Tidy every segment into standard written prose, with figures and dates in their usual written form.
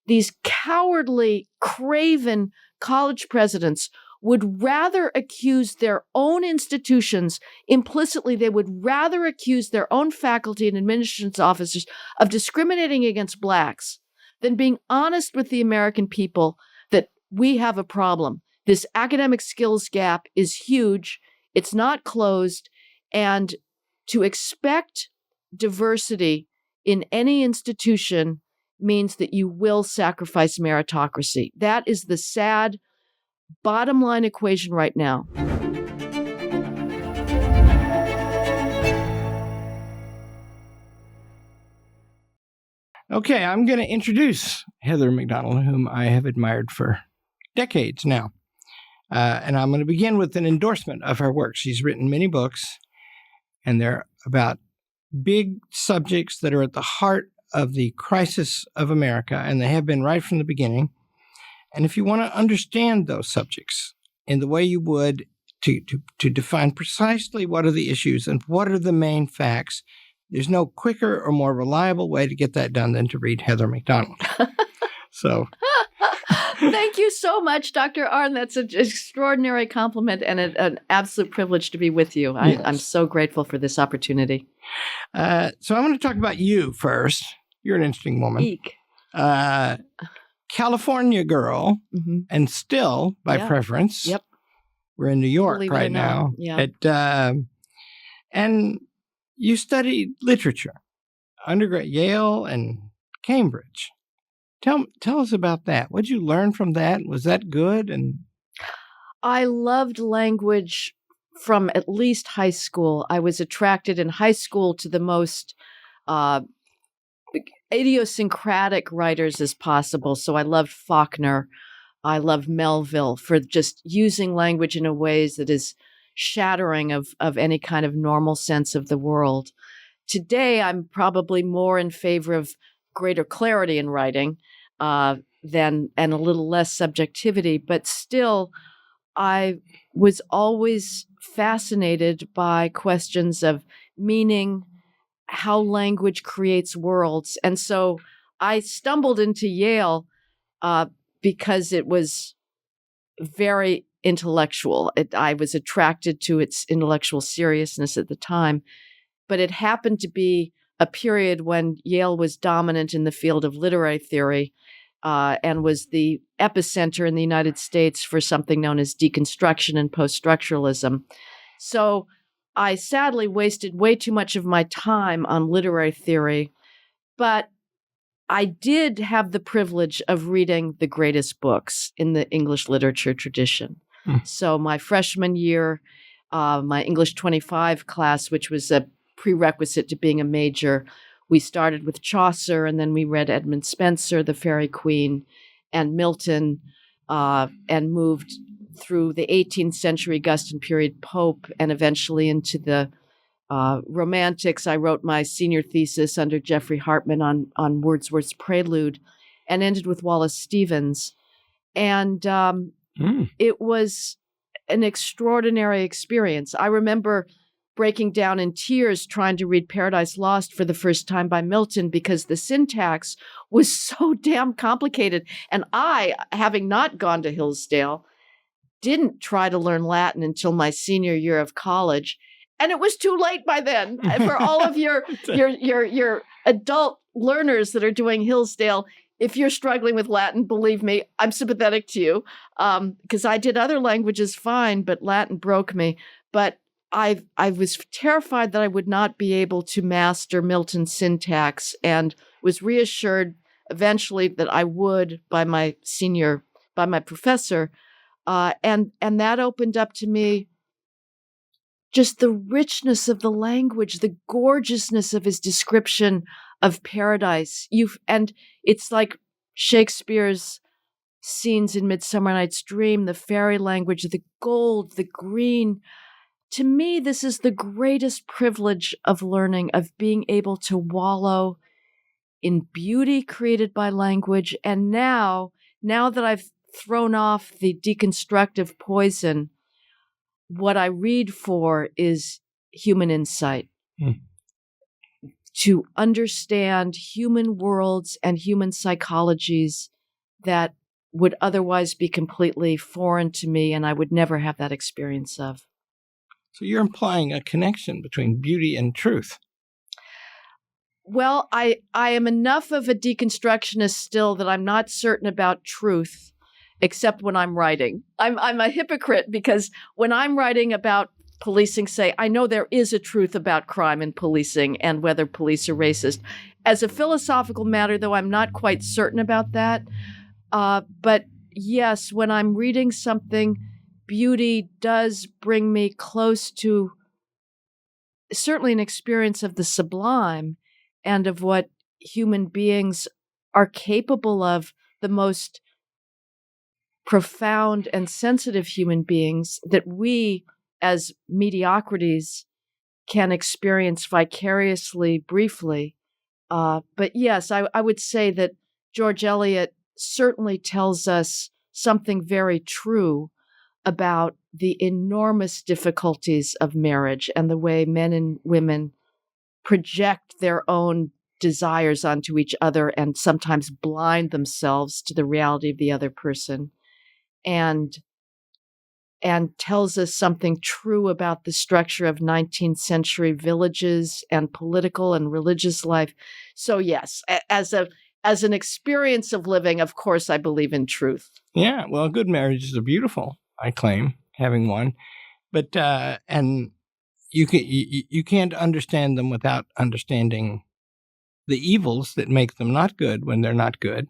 these cowardly, craven college presidents would rather accuse their own institutions, implicitly, they would rather accuse their own faculty and admissions officers of discriminating against Blacks than being honest with the American people that we have a problem. This academic skills gap is huge. It's not closed. And to expect diversity in any institution means that you will sacrifice meritocracy. That is the sad bottom line equation right now. Okay, I'm going to introduce Heather McDonald, whom I have admired for decades now. And I'm going to begin with an endorsement of her work. She's written many books, and they're about big subjects that are at the heart of the crisis of America, and they have been right from the beginning. And if you want to understand those subjects in the way you would to define precisely what are the issues and what are the main facts, there's no quicker or more reliable way to get that done than to read Heather McDonald. So, thank you so much, Dr. Arnn. That's an extraordinary compliment and an absolute privilege to be with you. Yes. I'm so grateful for this opportunity. So I want to talk about you first. You're an interesting woman. Eek. California girl, and still, by preference. Yep. We're in New York Believe right now. Yeah. And you studied literature, undergrad, Yale and Cambridge. Tell us about that. What did you learn from that? Was that good? And I loved language from at least high school. I was attracted in high school to the most idiosyncratic writers as possible. So I loved Faulkner. I loved Melville for just using language in a ways that is shattering of any kind of normal sense of the world. Today, I'm probably more in favor of greater clarity in writing and a little less subjectivity. But still, I was always fascinated by questions of meaning, how language creates worlds. And so I stumbled into Yale because it was very intellectual. I was attracted to its intellectual seriousness at the time, but it happened to be a period when Yale was dominant in the field of literary theory and was the epicenter in the United States for something known as deconstruction and post-structuralism. So I sadly wasted way too much of my time on literary theory, but I did have the privilege of reading the greatest books in the English literature tradition. So my freshman year, my English 25 class, which was a prerequisite to being a major, we started with Chaucer, and then we read Edmund Spenser, The Faerie Queene, and Milton, and moved through the 18th century Augustan period Pope, and eventually into the Romantics. I wrote my senior thesis under Jeffrey Hartman on Wordsworth's Prelude, and ended with Wallace Stevens. And it was an extraordinary experience. I remember breaking down in tears trying to read Paradise Lost for the first time by Milton because the syntax was so damn complicated. And I, having not gone to Hillsdale, didn't try to learn Latin until my senior year of college. And it was too late by then. For all of your adult learners that are doing Hillsdale, if you're struggling with Latin, believe me, I'm sympathetic to you, because I did other languages fine, but Latin broke me. But I was terrified that I would not be able to master Milton's syntax, and was reassured eventually that I would by my professor. And that opened up to me just the richness of the language, the gorgeousness of his description of paradise. And it's like Shakespeare's scenes in Midsummer Night's Dream, the fairy language, the gold, the green. To me, this is the greatest privilege of learning, of being able to wallow in beauty created by language. And now that I've thrown off the deconstructive poison, what I read for is human insight. To understand human worlds and human psychologies that would otherwise be completely foreign to me, and I would never have that experience of. So you're implying a connection between beauty and truth. Well, I am enough of a deconstructionist still that I'm not certain about truth, except when I'm writing. I'm a hypocrite because when I'm writing about policing, say, I know there is a truth about crime and policing and whether police are racist. As a philosophical matter, though, I'm not quite certain about that. But yes, when I'm reading something, beauty does bring me close to certainly an experience of the sublime and of what human beings are capable of, the most profound and sensitive human beings that we as mediocrities can experience vicariously, briefly. But yes, I would say that George Eliot certainly tells us something very true about the enormous difficulties of marriage and the way men and women project their own desires onto each other and sometimes blind themselves to the reality of the other person, and tells us something true about the structure of 19th century villages and political and religious life. So yes, as an experience of living, of course, I believe in truth. Yeah, well, good marriages are beautiful, I claim, having one. But and you can't understand them without understanding the evils that make them not good when they're not good.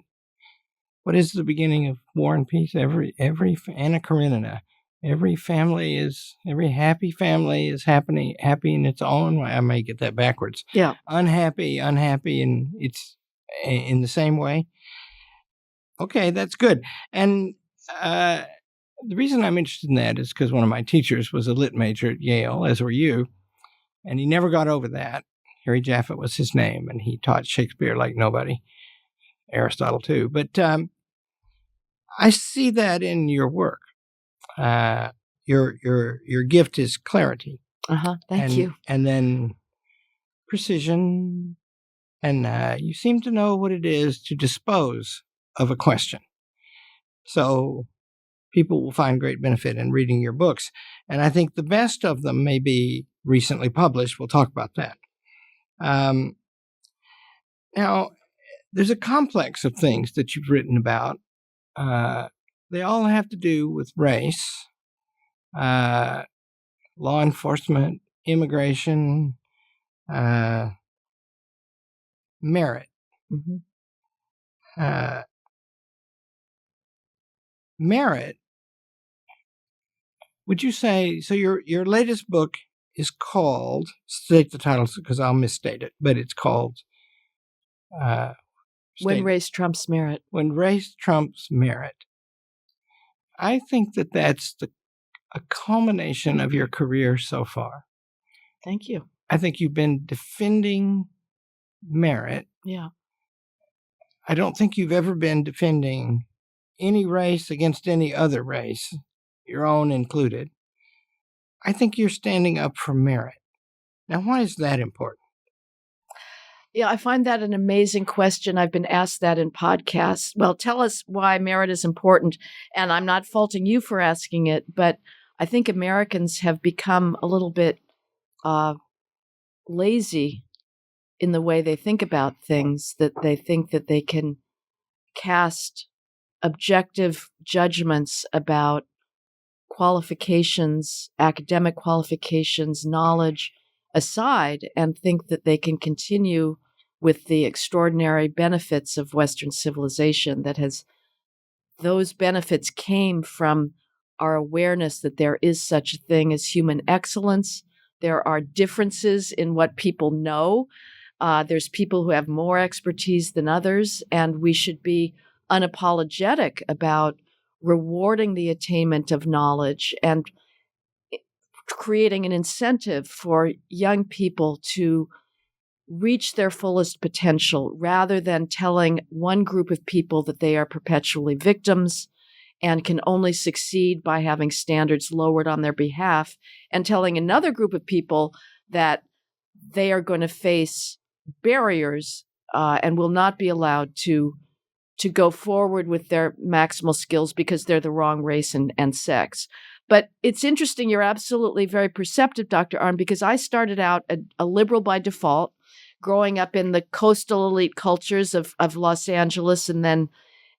What is the beginning of War and Peace? Every Anna Karenina. Every happy family is happy in its own way. I may get that backwards. Yeah. Unhappy, and it's in the same way. Okay, that's good. And the reason I'm interested in that is because one of my teachers was a lit major at Yale, as were you, and he never got over that. Harry Jaffett was his name, and he taught Shakespeare like nobody. Aristotle too. But I see that in your work. Your gift is clarity. Thank you. And then precision, and you seem to know what it is to dispose of a question. So people will find great benefit in reading your books. And I think the best of them may be recently published. We'll talk about that. Now, there's a complex of things that you've written about. They all have to do with race, law enforcement, immigration, merit. Mm-hmm. Merit, would you say, so your latest book is called, state the title because I'll misstate it, but it's called When Race Trumps Merit. When Race Trumps Merit. I think that that's a culmination of your career so far. Thank you. I think you've been defending merit. Yeah. I don't think you've ever been defending any race against any other race, your own included. I think you're standing up for merit. Now, why is that important? Yeah, I find that an amazing question. I've been asked that in podcasts. Well, tell us why merit is important. And I'm not faulting you for asking it, but I think Americans have become a little bit lazy in the way they think about things, that they think that they can cast objective judgments about qualifications, academic qualifications, knowledge aside, and think that they can continue with the extraordinary benefits of Western civilization those benefits came from our awareness that there is such a thing as human excellence. There are differences in what people know. There's people who have more expertise than others, and we should be unapologetic about rewarding the attainment of knowledge and creating an incentive for young people to reach their fullest potential rather than telling one group of people that they are perpetually victims and can only succeed by having standards lowered on their behalf, and telling another group of people that they are going to face barriers and will not be allowed to to go forward with their maximal skills because they're the wrong race and sex. But it's interesting. You're absolutely very perceptive, Dr. Arnn, because I started out a liberal by default, growing up in the coastal elite cultures of Los Angeles, and then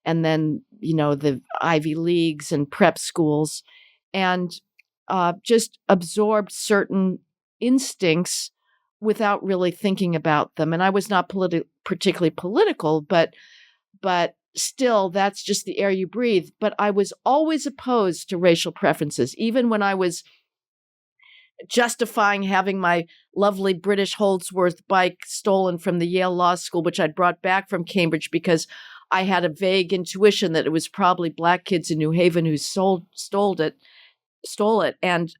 the Ivy Leagues and prep schools, and just absorbed certain instincts without really thinking about them. And I was not particularly political, but still, that's just the air you breathe. But I was always opposed to racial preferences, even when I was justifying having my lovely British Holdsworth bike stolen from the Yale Law School, which I'd brought back from Cambridge because I had a vague intuition that it was probably Black kids in New Haven who stole it, and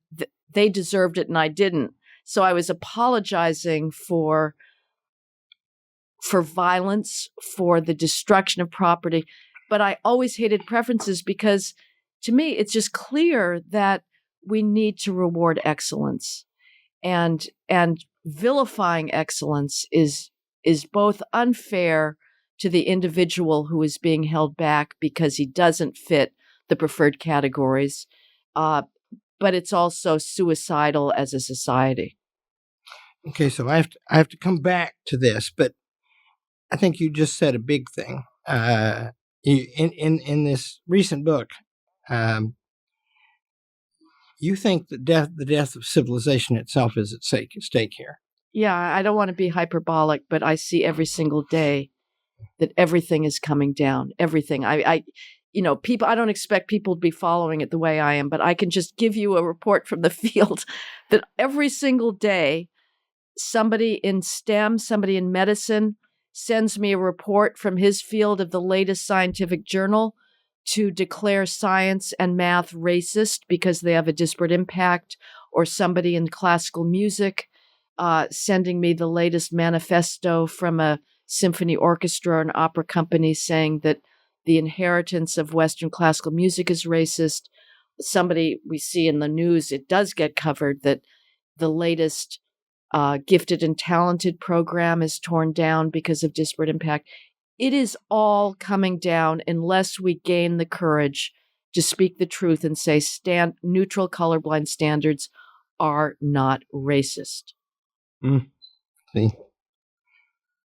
they deserved it and I didn't. So I was apologizing for violence, for the destruction of property. But I always hated preferences because, to me, it's just clear that we need to reward excellence. And vilifying excellence is both unfair to the individual who is being held back because he doesn't fit the preferred categories, but it's also suicidal as a society. Okay, so I have to come back to this, but I think you just said a big thing. In this recent book, you think the death of civilization itself is at stake here. Yeah, I don't want to be hyperbolic, but I see every single day that everything is coming down. Everything. People. I don't expect people to be following it the way I am, but I can just give you a report from the field that every single day, somebody in STEM, somebody in medicine, sends me a report from his field of the latest scientific journal to declare science and math racist because they have a disparate impact, or somebody in classical music sending me the latest manifesto from a symphony orchestra or an opera company saying that the inheritance of Western classical music is racist. Somebody we see in the news, it does get covered, that the latest gifted and talented program is torn down because of disparate impact. It is all coming down unless we gain the courage to speak the truth and say neutral colorblind standards are not racist. See,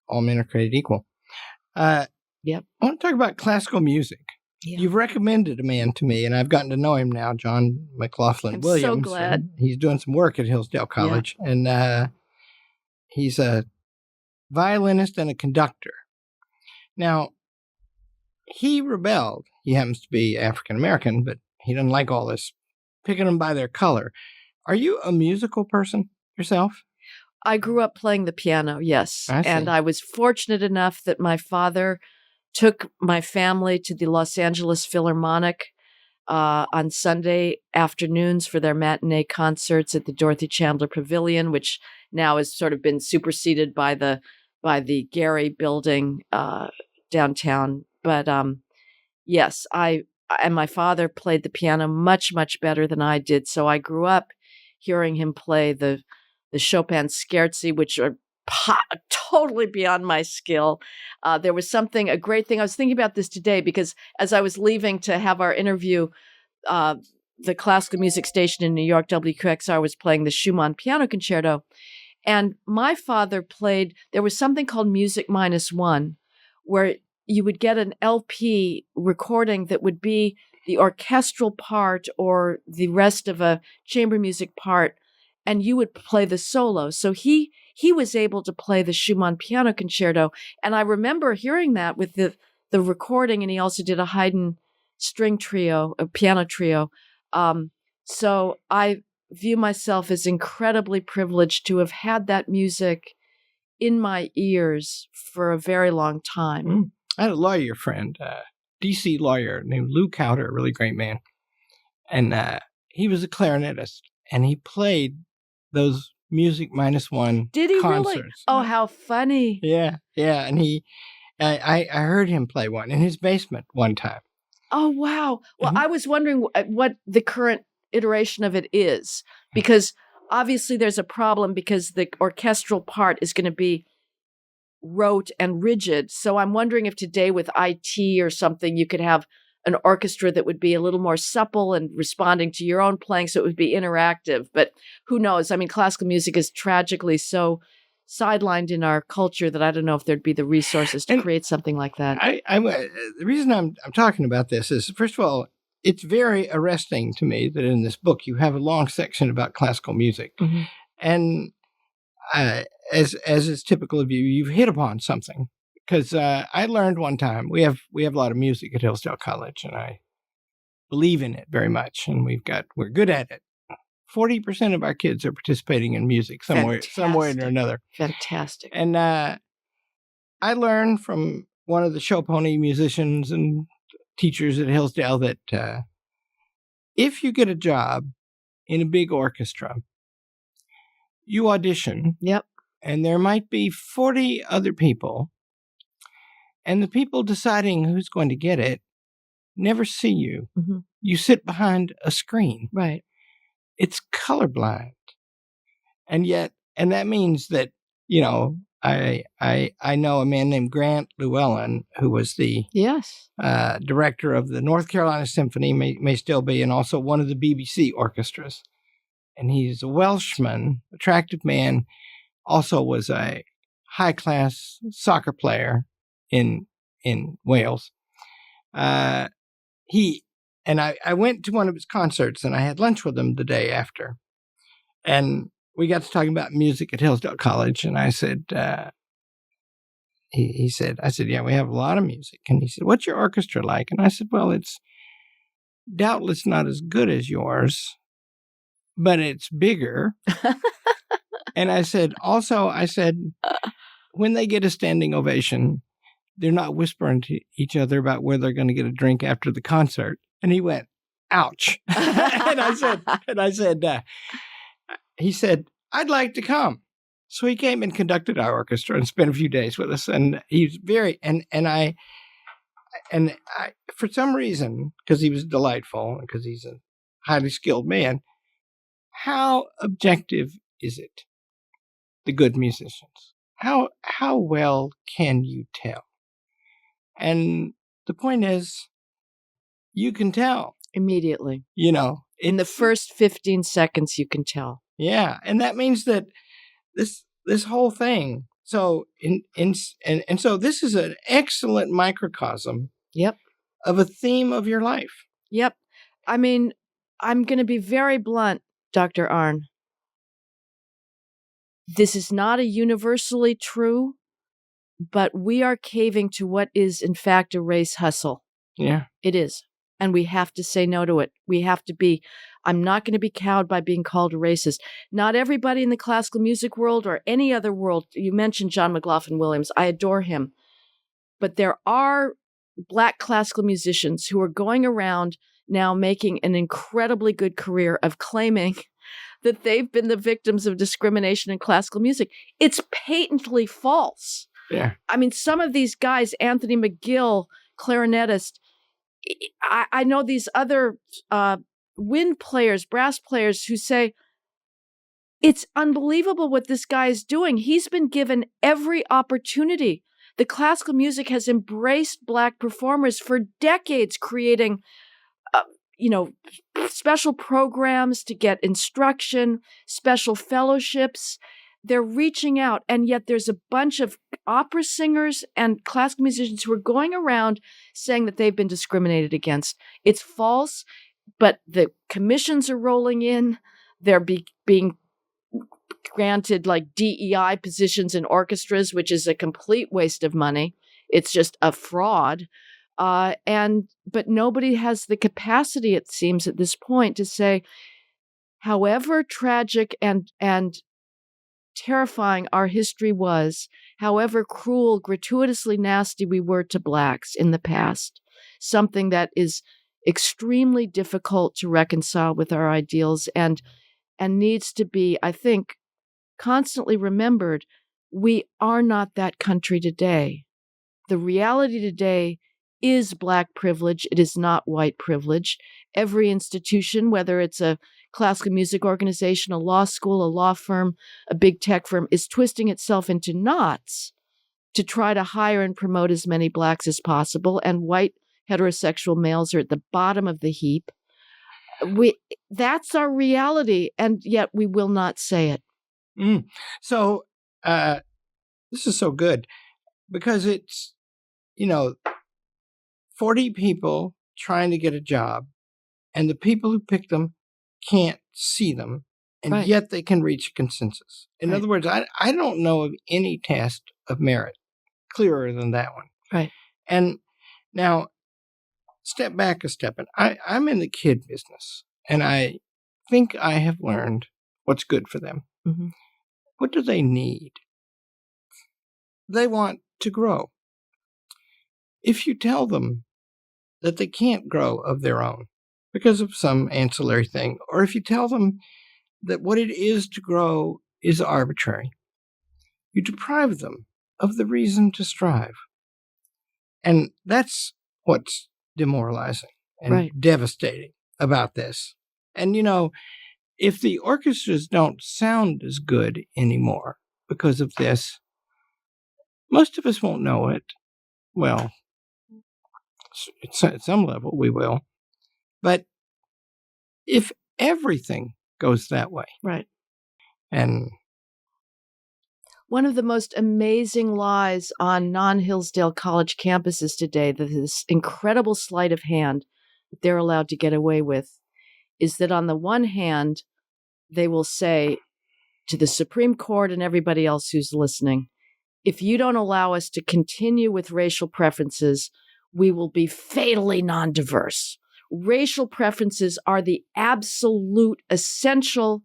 all men are created equal. Yep. I want to talk about classical music. Yeah. You've recommended a man to me, and I've gotten to know him now, John McLaughlin Williams. I'm so glad. He's doing some work at Hillsdale College, and he's a violinist and a conductor. Now, he rebelled. He happens to be African-American, but he doesn't like all this picking them by their color. Are you a musical person yourself? I grew up playing the piano, yes. And I was fortunate enough that my father took my family to the Los Angeles Philharmonic on Sunday afternoons for their matinee concerts at the Dorothy Chandler Pavilion, which now has sort of been superseded by the Gary building downtown. But yes, and my father played the piano much, much better than I did. So I grew up hearing him play the Chopin scherzi, which are totally beyond my skill. There was a great thing. I was thinking about this today because as I was leaving to have our interview, the classical music station in New York, WQXR, was playing the Schumann Piano Concerto. And my father played, there was something called Music -1, where you would get an LP recording that would be the orchestral part or the rest of a chamber music part, and you would play the solo. So he was able to play the Schumann Piano Concerto. And I remember hearing that with the recording, and he also did a Haydn string trio, a piano trio. So I view myself as incredibly privileged to have had that music in my ears for a very long time. I had a lawyer friend, DC lawyer named Lou Cowder, a really great man. And he was a clarinetist, and he played those Music -1 Did he concerts. Really? Oh, how funny. Yeah. And I heard him play one in his basement one time. Oh, wow. Well, I was wondering what the current iteration of it is, because obviously there's a problem because the orchestral part is going to be rote and rigid. So I'm wondering if today with IT or something, you could have an orchestra that would be a little more supple and responding to your own playing, so it would be interactive. But who knows? I mean, classical music is tragically so sidelined in our culture that I don't know if there'd be the resources to create something like that. The reason I'm talking about this is, first of all, it's very arresting to me that in this book you have a long section about classical music. Mm-hmm. And as is typical of you, you've hit upon something. Because I learned one time, we have a lot of music at Hillsdale College, and I believe in it very much, and we're good at it. 40% of our kids are participating in music some way or another. Fantastic. And I learned from one of the show pony musicians and teachers at Hillsdale that if you get a job in a big orchestra, you audition. Yep. And there might be 40 other people. And the people deciding who's going to get it never see you. Mm-hmm. You sit behind a screen. Right. It's colorblind. And that means that, I know a man named Grant Llewellyn, who was the director of the North Carolina Symphony, may still be, and also one of the BBC orchestras. And he's a Welshman, attractive man, also was a high-class soccer player in Wales. I went to one of his concerts and I had lunch with him the day after. And we got to talking about music at Hillsdale College. And I said, he said, yeah, we have a lot of music. And he said, what's your orchestra like? And I said, well, it's doubtless not as good as yours, but it's bigger. And I said, when they get a standing ovation, they're not whispering to each other about where they're going to get a drink after the concert. And he went, ouch. and I said, he said, I'd like to come. So he came and conducted our orchestra and spent a few days with us. And he's very, and I, for some reason, because he was delightful and because he's a highly skilled man, how objective is it? The good musicians. How well can you tell? And the point is, you can tell. Immediately. In the first 15 seconds, you can tell. Yeah. And that means that this whole thing. So, and so this is an excellent microcosm. Yep. Of a theme of your life. Yep. I mean, I'm going to be very blunt, Dr. Arnn. This is not a universally true, but we are caving to what is, in fact, a race hustle. Yeah. It is. And we have to say no to it. I'm not going to be cowed by being called a racist. Not everybody in the classical music world or any other world. You mentioned John McLaughlin Williams. I adore him. But there are Black classical musicians who are going around now making an incredibly good career of claiming that they've been the victims of discrimination in classical music. It's patently false. Yeah. I mean, some of these guys, Anthony McGill, clarinetist, I know these other wind players, brass players who say, it's unbelievable what this guy is doing. He's been given every opportunity. The classical music has embraced Black performers for decades, creating special programs to get instruction, special fellowships. They're reaching out, and yet there's a bunch of opera singers and classical musicians who are going around saying that they've been discriminated against. It's false, but the commissions are rolling in. They're being granted like DEI positions in orchestras, which is a complete waste of money. It's just a fraud. But nobody has the capacity, it seems, at this point to say, however tragic and terrifying our history was, however cruel, gratuitously nasty we were to Blacks in the past, something that is extremely difficult to reconcile with our ideals and needs to be, I think, constantly remembered. We are not that country today. The reality today is Black privilege. It is not white privilege. Every institution, whether it's a classical music organization, a law school, a law firm, a big tech firm, is twisting itself into knots to try to hire and promote as many blacks as possible, and white heterosexual males are at the bottom of the heap. That's our reality, and yet we will not say it. So this is so good because it's, 40 people trying to get a job, and the people who pick them can't see them, and yet they can reach a consensus. In other words, I don't know of any test of merit clearer than that one. Right. And now, step back a step, and I'm in the kid business, and I think I have learned what's good for them. Mm-hmm. What do they need? They want to grow. If you tell them that they can't grow of their own because of some ancillary thing, or if you tell them that what it is to grow is arbitrary, you deprive them of the reason to strive. And that's what's demoralizing and devastating about this. And, if the orchestras don't sound as good anymore because of this, most of us won't know it. Well, at some level we will. But if everything goes that way. Right. And one of the most amazing lies on non-Hillsdale College campuses today, this incredible sleight of hand that they're allowed to get away with, is that on the one hand, they will say to the Supreme Court and everybody else who's listening, if you don't allow us to continue with racial preferences, we will be fatally non-diverse. Racial preferences are the absolute essential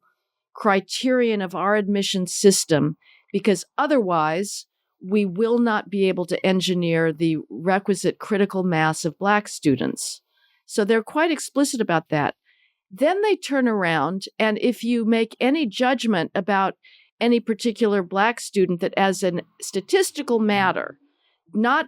criterion of our admission system, because otherwise we will not be able to engineer the requisite critical mass of Black students. So they're quite explicit about that. Then they turn around, and if you make any judgment about any particular Black student that as a statistical matter, not,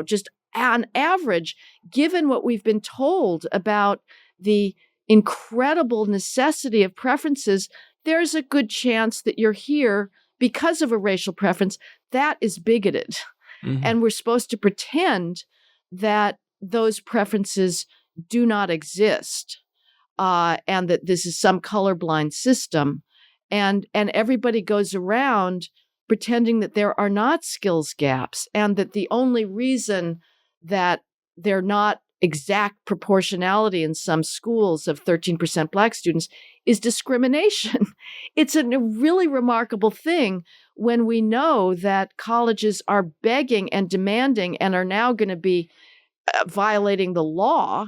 just on average, given what we've been told about the incredible necessity of preferences, there's a good chance that you're here because of a racial preference. That is bigoted. Mm-hmm. And we're supposed to pretend that those preferences do not exist, and that this is some colorblind system. And everybody goes around pretending that there are not skills gaps, and that the only reason that they're not exact proportionality in some schools of 13% Black students is discrimination. It's a really remarkable thing when we know that colleges are begging and demanding and are now going to be violating the law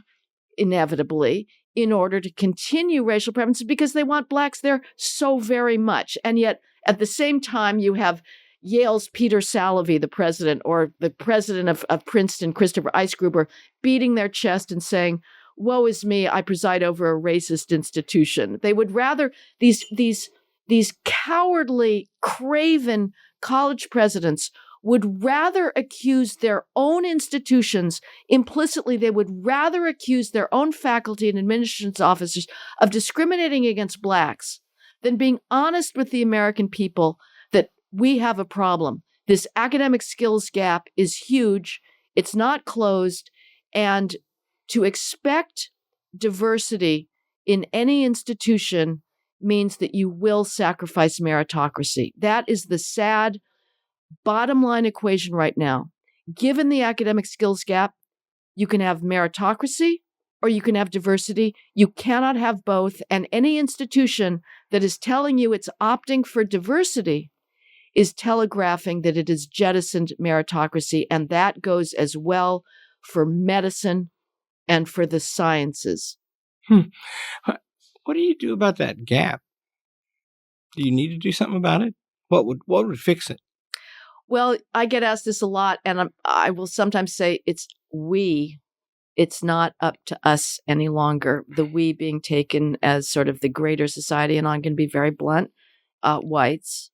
inevitably in order to continue racial preferences because they want Blacks there so very much. And yet at the same time, you have Yale's Peter Salovey, the president, or the president of Princeton, Christopher Eisgruber, beating their chest and saying, woe is me, I preside over a racist institution. They would rather, these cowardly, craven college presidents would rather accuse their own institutions, implicitly they would rather accuse their own faculty and admissions officers of discriminating against Blacks than being honest with the American people that we have a problem. This academic skills gap is huge. It's not closed. And to expect diversity in any institution means that you will sacrifice meritocracy. That is the sad bottom line equation right now. Given the academic skills gap, you can have meritocracy or you can have diversity. You cannot have both. And any institution that is telling you it's opting for diversity is telegraphing that it has jettisoned meritocracy. And that goes as well for medicine and for the sciences. What do you do about that gap? Do you need to do something about it? What would fix it? Well, I get asked this a lot, and I will sometimes say it's we. It's not up to us any longer. The we being taken as sort of the greater society, and I'm going to be very blunt, whites.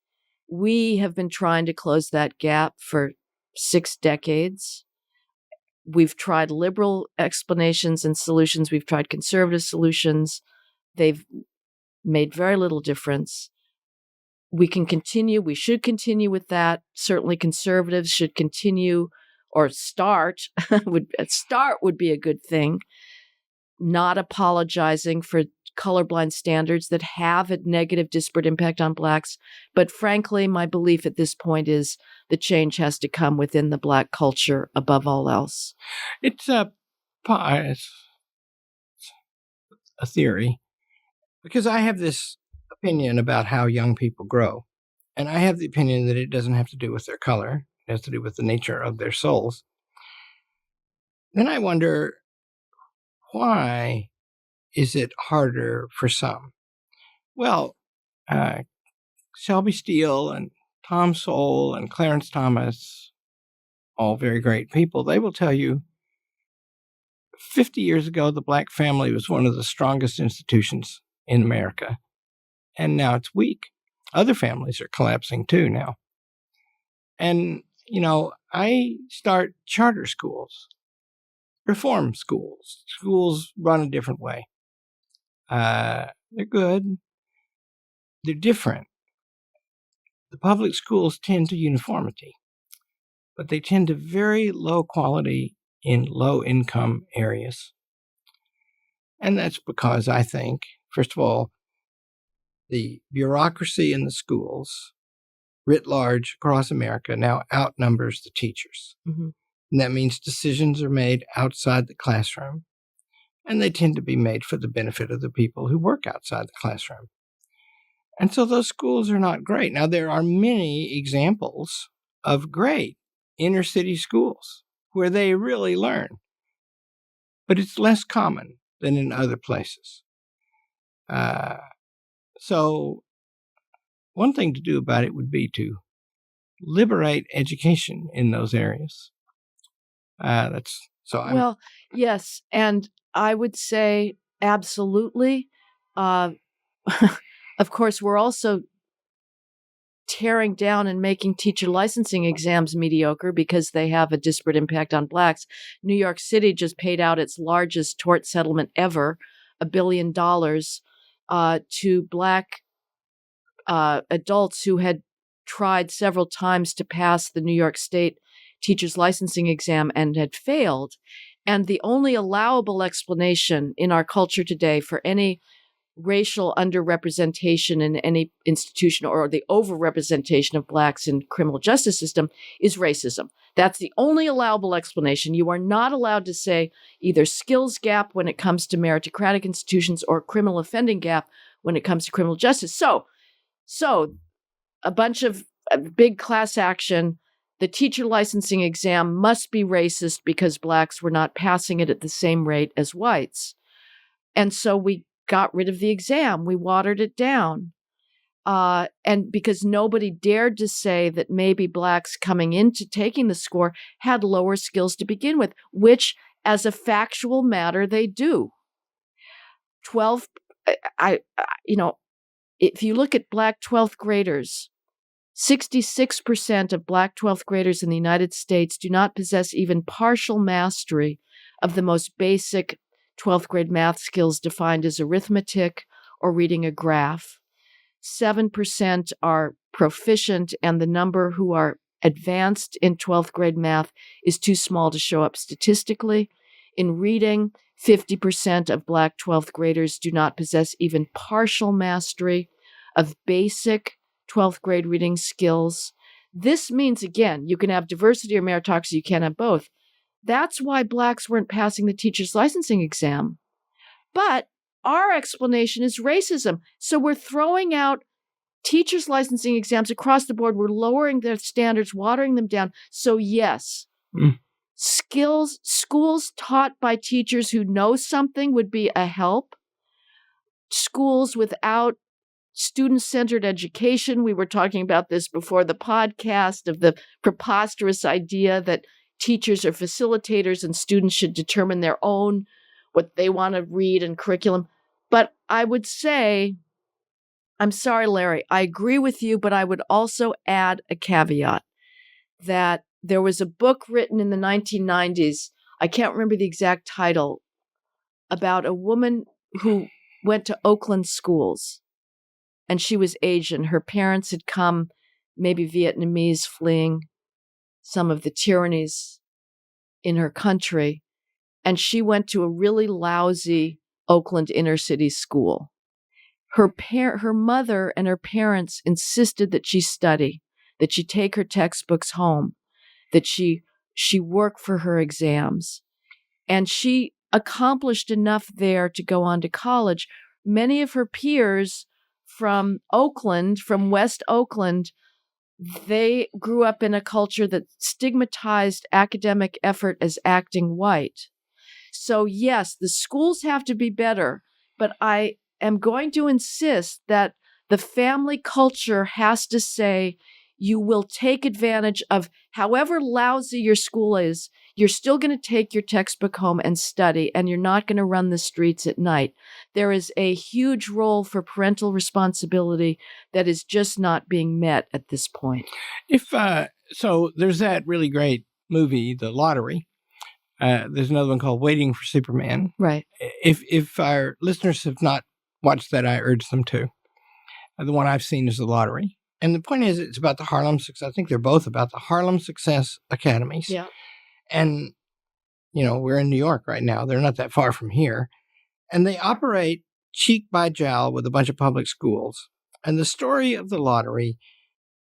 We have been trying to close that gap for 6 decades. We've tried liberal explanations and solutions. We've tried conservative solutions. They've made very little difference. we should continue with that. Certainly conservatives should continue or start would be a good thing. Not apologizing for colorblind standards that have a negative disparate impact on Blacks. But frankly, my belief at this point is the change has to come within the Black culture above all else. It's a theory, because I have this opinion about how young people grow. And I have the opinion that it doesn't have to do with their color. It has to do with the nature of their souls. Then I wonder, why is it harder for some? Well, Shelby Steele and Tom Sowell and Clarence Thomas, all very great people, they will tell you 50 years ago, the Black family was one of the strongest institutions in America. And now it's weak. Other families are collapsing too now. And, I start charter schools, reform schools. Schools run a different way. They're good. They're different. The public schools tend to uniformity, but they tend to very low quality in low income areas. And that's because I think, first of all, the bureaucracy in the schools, writ large across America, now outnumbers the teachers. Mm-hmm. And that means decisions are made outside the classroom, and they tend to be made for the benefit of the people who work outside the classroom. And so those schools are not great. Now, there are many examples of great inner city schools where they really learn, but it's less common than in other places. So one thing to do about it would be to liberate education in those areas. Well, yes. And I would say absolutely. Of course, we're also tearing down and making teacher licensing exams mediocre because they have a disparate impact on Blacks. New York City just paid out its largest tort settlement ever, $1 billion, to Black adults who had tried several times to pass the New York State teacher's licensing exam and had failed. And the only allowable explanation in our culture today for any racial underrepresentation in any institution or the overrepresentation of Blacks in criminal justice system is racism. That's the only allowable explanation. You are not allowed to say either skills gap when it comes to meritocratic institutions or criminal offending gap when it comes to criminal justice. So a bunch of big class action, the teacher licensing exam must be racist because Blacks were not passing it at the same rate as whites. And so we got rid of the exam. We watered it down. And because nobody dared to say that maybe Blacks coming into taking the score had lower skills to begin with, which as a factual matter, they do. If you look at Black 12th graders, 66% of Black 12th graders in the United States do not possess even partial mastery of the most basic 12th grade math skills defined as arithmetic or reading a graph. 7% are proficient, and the number who are advanced in 12th grade math is too small to show up statistically. In reading, 50% of Black 12th graders do not possess even partial mastery of basic 12th grade reading skills. This means, again, you can have diversity or meritocracy, you can't have both. That's why Blacks weren't passing the teacher's licensing exam. But our explanation is racism. So we're throwing out teacher's licensing exams across the board. We're lowering their standards, watering them down. So yes, schools taught by teachers who know something would be a help. Schools without student-centered education. We were talking about this before the podcast, of the preposterous idea that teachers are facilitators and students should determine their own, what they want to read and curriculum. But I would say, I'm sorry, Larry, I agree with you, but I would also add a caveat that there was a book written in the 1990s, I can't remember the exact title, about a woman who went to Oakland schools. and she was Asian. Her parents had come, maybe Vietnamese, fleeing some of the tyrannies in her country. And she went to a really lousy Oakland inner city school. Her mother and her parents insisted that she study, that she take her textbooks home, that she work for her exams. And she accomplished enough there to go on to college. Many of her peers from Oakland, from West Oakland, they grew up in a culture that stigmatized academic effort as acting white. So yes, the schools have to be better, but I am going to insist that the family culture has to say you will take advantage of however lousy your school is. You're still going to take your textbook home and study, and you're not going to run the streets at night. There is a huge role for parental responsibility that is just not being met at this point. So there's that really great movie, The Lottery. There's another one called Waiting for Superman. Right. If our listeners have not watched that, I urge them to. The one I've seen is The Lottery. And the point is, it's about the Harlem Success. I think they're both about the Harlem Success Academies. Yeah. And, we're in New York right now. They're not that far from here. And they operate cheek by jowl with a bunch of public schools. And the story of The Lottery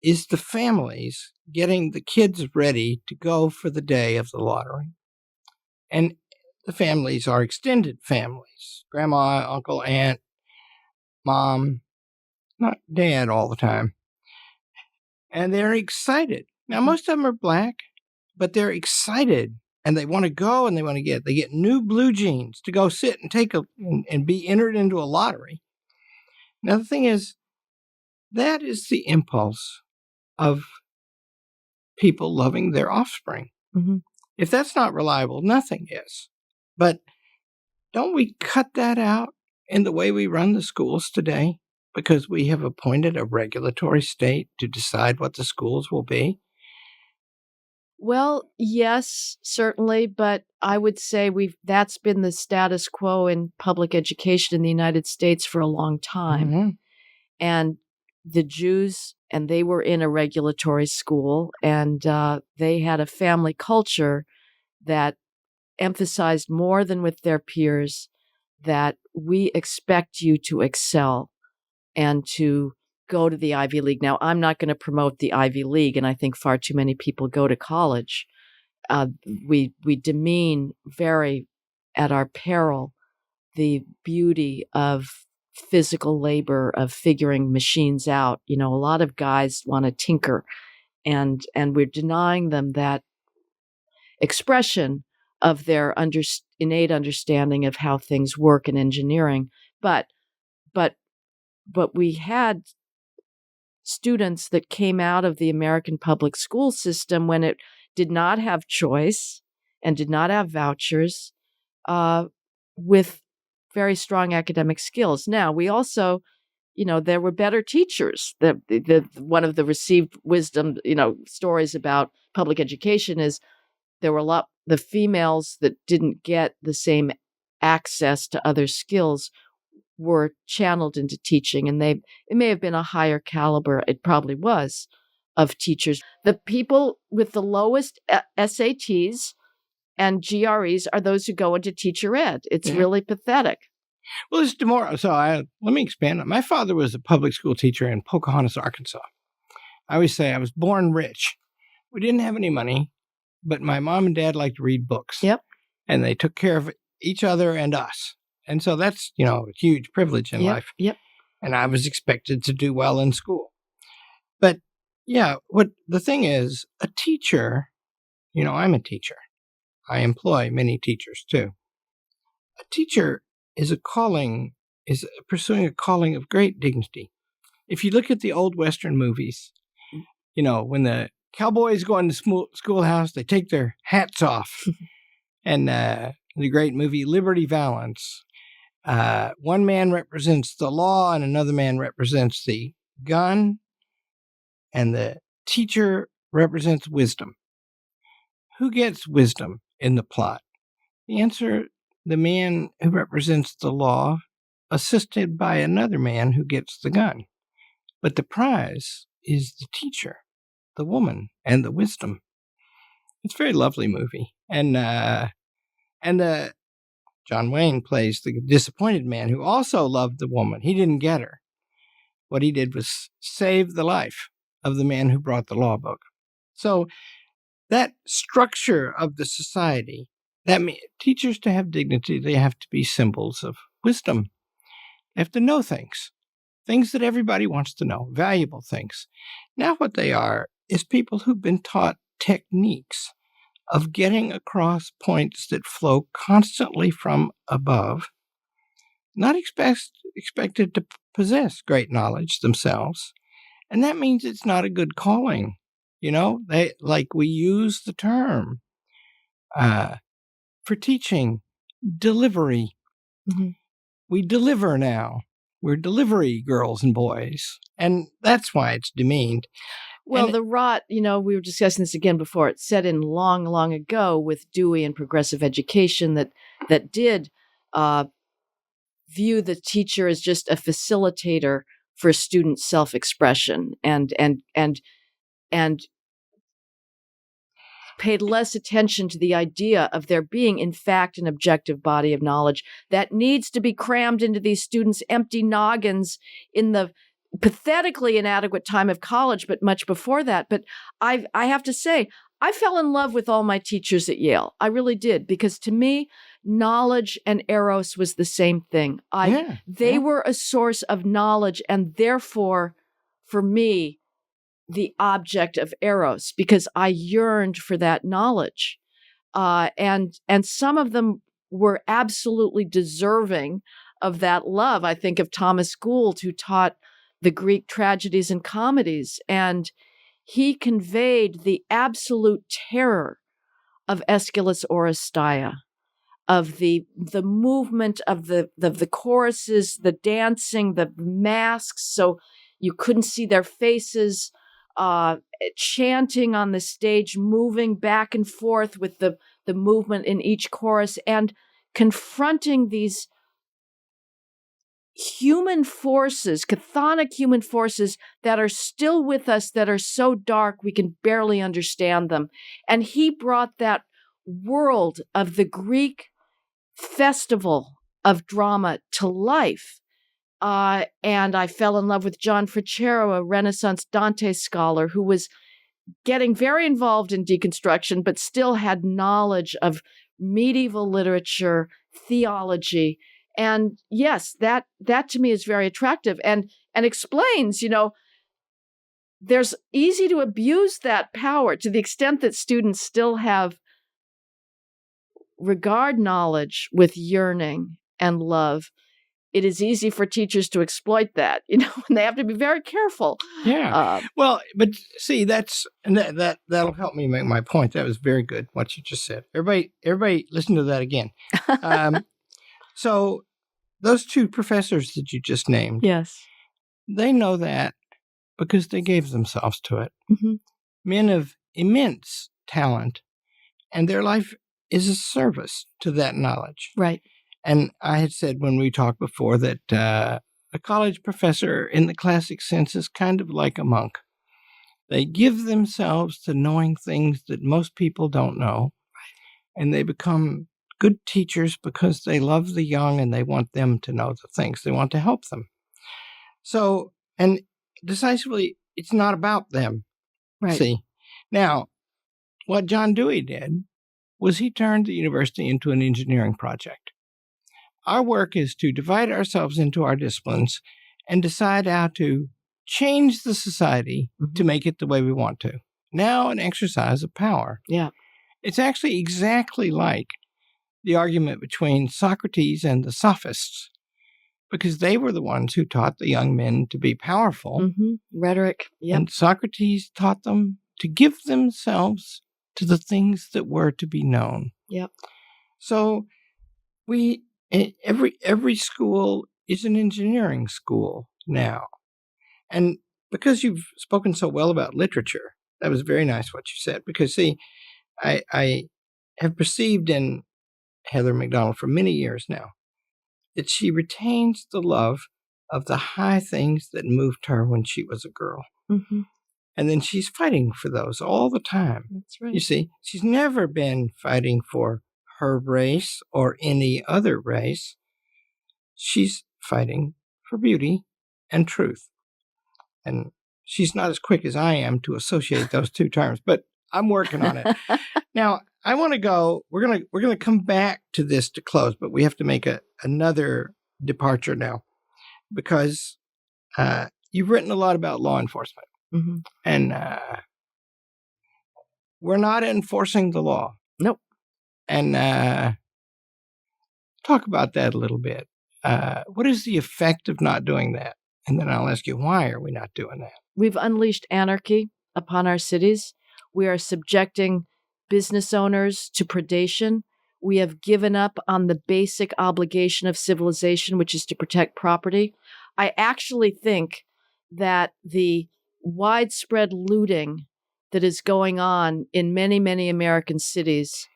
is the families getting the kids ready to go for the day of the lottery. And the families are extended families. Grandma, uncle, aunt, mom, not dad all the time. And they're excited. Now, most of them are black, but they're excited. And they want to go and they get new blue jeans to go sit and and be entered into a lottery. Now, the thing is, that is the impulse of people loving their offspring. Mm-hmm. If that's not reliable, nothing is. But don't we cut that out in the way we run the schools today because we have appointed a regulatory state to decide what the schools will be? Well, yes, certainly, but I would say that's been the status quo in public education in the United States for a long time. Mm-hmm. And the Jews, and they were in a regulatory school, and they had a family culture that emphasized more than with their peers that we expect you to excel and to go to the Ivy League. Now, I'm not going to promote the Ivy League, and I think far too many people go to college. We demean very at our peril the beauty of physical labor, of figuring machines out. A lot of guys want to tinker, and we're denying them that expression of their innate understanding of how things work in engineering. But we had students that came out of the American public school system when it did not have choice and did not have vouchers, with very strong academic skills. Now, we also, there were better teachers. One of the received wisdom, stories about public education is there were the females that didn't get the same access to other skills were channeled into teaching, and it may have been a higher caliber, it probably was, of teachers. The people with the lowest SATs and GREs are those who go into teacher ed. It's really pathetic. Well, it's demoralizing. So let me expand on. My father was a public school teacher in Pocahontas, Arkansas. I always say I was born rich. We didn't have any money, but my mom and dad liked to read books. Yep. And they took care of each other and us. And so that's, a huge privilege in life. Yep. And I was expected to do well in school. But yeah, what the thing is, a teacher, I'm a teacher. I employ many teachers too. A teacher is pursuing a calling of great dignity. If you look at the old Western movies, when the cowboys go into schoolhouse, they take their hats off. And the great movie Liberty Valance, one man represents the law and another man represents the gun, and the teacher represents wisdom. Who gets wisdom in the plot? The answer, the man who represents the law, assisted by another man who gets the gun. But the prize is the teacher, the woman, and the wisdom. It's a very lovely movie. And John Wayne plays the disappointed man who also loved the woman. He didn't get her. What he did was save the life of the man who brought the law book. So that structure of the society, that means teachers, to have dignity, they have to be symbols of wisdom. They have to know things that everybody wants to know, valuable things. Now what they are is people who've been taught techniques of getting across points that flow constantly from above, not expected to possess great knowledge themselves. And that means it's not a good calling. We use the term for teaching, delivery. Mm-hmm. We deliver now. We're delivery girls and boys. And that's why it's demeaned. Well, the rot, we were discussing this again before. It set in long, long ago with Dewey and progressive education that did view the teacher as just a facilitator for student self-expression and paid less attention to the idea of there being, in fact, an objective body of knowledge that needs to be crammed into these students' empty noggins in the pathetically inadequate time of college, but much before that. But I have to say, I fell in love with all my teachers at Yale. I really did, because to me, knowledge and eros was the same thing. They were a source of knowledge, and therefore, for me, the object of eros, because I yearned for that knowledge. And some of them were absolutely deserving of that love. I think of Thomas Gould, who taught the Greek tragedies and comedies, and he conveyed the absolute terror of Aeschylus' Oresteia, of the movement of the choruses, the dancing, the masks, so you couldn't see their faces, chanting on the stage, moving back and forth with the movement in each chorus, and confronting these human forces, chthonic human forces that are still with us, that are so dark we can barely understand them. And he brought that world of the Greek festival of drama to life. And I fell in love with John Fricero, a Renaissance Dante scholar who was getting very involved in deconstruction, but still had knowledge of medieval literature, theology. And yes, that to me is very attractive and explains, there's easy to abuse that power to the extent that students still regard knowledge with yearning and love. It is easy for teachers to exploit that, and they have to be very careful. Yeah. Well, but see, that'll help me make my point. That was very good, what you just said. Everybody listen to that again. So those two professors that you just named, yes, they know that because they gave themselves to it. Mm-hmm. Men of immense talent, and their life is a service to that knowledge. Right. And I had said when we talked before that a college professor in the classic sense is kind of like a monk. They give themselves to knowing things that most people don't know, and they become good teachers because they love the young and they want them to know the things. They want to help them. So, and decisively, it's not about them. Right. See? Now, what John Dewey did was he turned the university into an engineering project. Our work is to divide ourselves into our disciplines and decide how to change the society to make it the way we want to. Now an exercise of power. Yeah. It's actually exactly like the argument between Socrates and the sophists, because they were the ones who taught the young men to be powerful. Mm-hmm. Rhetoric. Yep. And Socrates taught them to give themselves to the things that were to be known. Yep. So every school is an engineering school now. And because you've spoken so well about literature, that was very nice what you said. Because, see, I have perceived in Heather McDonald for many years now that she retains the love of the high things that moved her when she was a girl. Mm-hmm. And then she's fighting for those all the time. That's right. You see, she's never been fighting for her race or any other race. She's fighting for beauty and truth. And she's not as quick as I am to associate those two terms, but I'm working on it. Now, I want to go, we're going to come back to this to close, but we have to make another departure now because you've written a lot about law enforcement. Mm-hmm. And we're not enforcing the law. Nope. And talk about that a little bit. What is the effect of not doing that? And then I'll ask you, why are we not doing that? We've unleashed anarchy upon our cities. We are subjecting business owners to predation. We have given up on the basic obligation of civilization, which is to protect property. I actually think that the widespread looting that is going on in many, many American cities